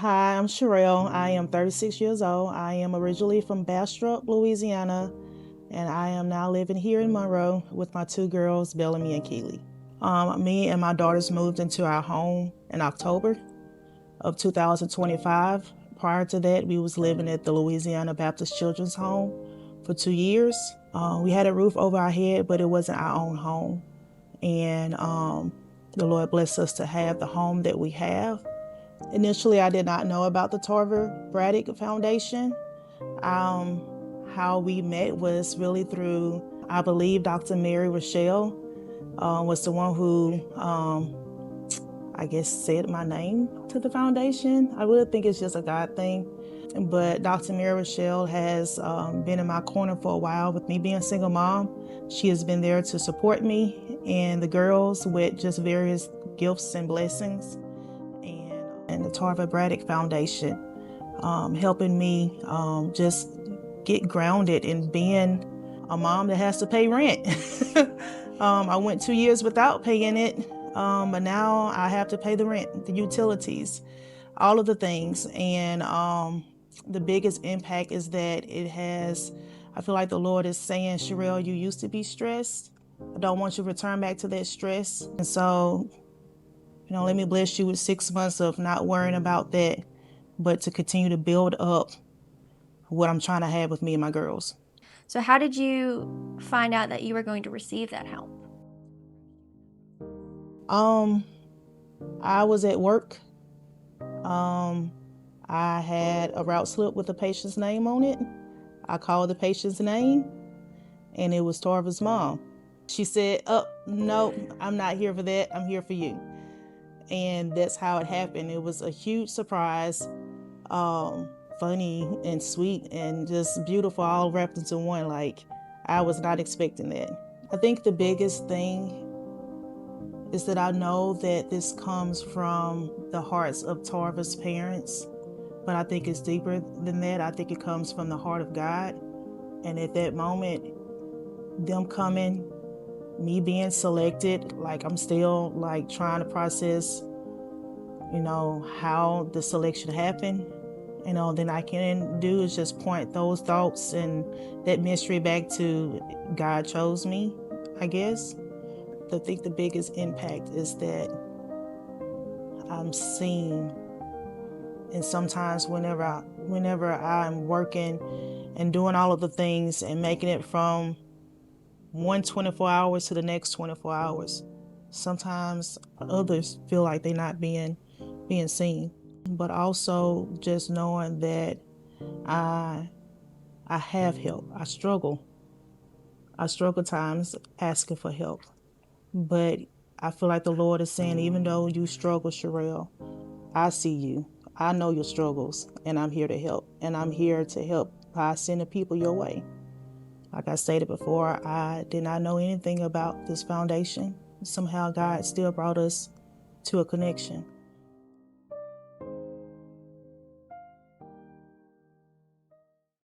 Hi, I'm Sherelle. I am 36 years old. I am originally from Bastrop, Louisiana, and I am now living here in Monroe with my two girls, Bellamy and Keely. Me and my daughters moved into our home in October of 2025. Prior to that, we was living at the Louisiana Baptist Children's Home for 2 years. We had a roof over our head, but it wasn't our own home. And the Lord blessed us to have the home that we have. Initially, I did not know about the Tarver Braddock Foundation. Um, how we met was really through, I believe, Dr. Mary Rochelle was the one who, I guess, said my name to the foundation. I really think it's just a God thing. But Dr. Mary Rochelle has been in my corner for a while with me being a single mom. She has been there to support me and the girls with just various gifts and blessings. And the Tarver Braddock Foundation, helping me just get grounded in being a mom that has to pay rent. I went 2 years without paying it, but now I have to pay the rent, the utilities, all of the things. And the biggest impact is that I feel like the Lord is saying, Sherelle, you used to be stressed. I don't want you to return back to that stress. And so, let me bless you with 6 months of not worrying about that, but to continue to build up what I'm trying to have with me and my girls. So, how did you find out that you were going to receive that help? Um, I was at work. Um, I had a route slip with the patient's name on it. I called the patient's name, and it was Tarver's mom. She said, "Oh, no, I'm not here for that. I'm here for you." And that's how it happened. It was a huge surprise, funny and sweet and just beautiful, all wrapped into one. Like, I was not expecting that. I think the biggest thing is that I know that this comes from the hearts of Tarver's parents, but I think it's deeper than that. I think it comes from the heart of God. And at that moment, them coming, me being selected, like I'm still like trying to process, how the selection happened. Then I can do is just point those thoughts and that mystery back to God chose me, I guess. I think the biggest impact is that I'm seen. And sometimes whenever I'm working and doing all of the things and making it from one 24 hours to the next 24 hours, sometimes others feel like they're not being seen. But also just knowing that I I have help. I struggle. I struggle times asking for help. But I feel like the Lord is saying, even though you struggle, Sherelle, I see you. I know your struggles, and I'm here to help. And I'm here to help by sending people your way. Like I stated before, I did not know anything about this foundation. Somehow God still brought us to a connection.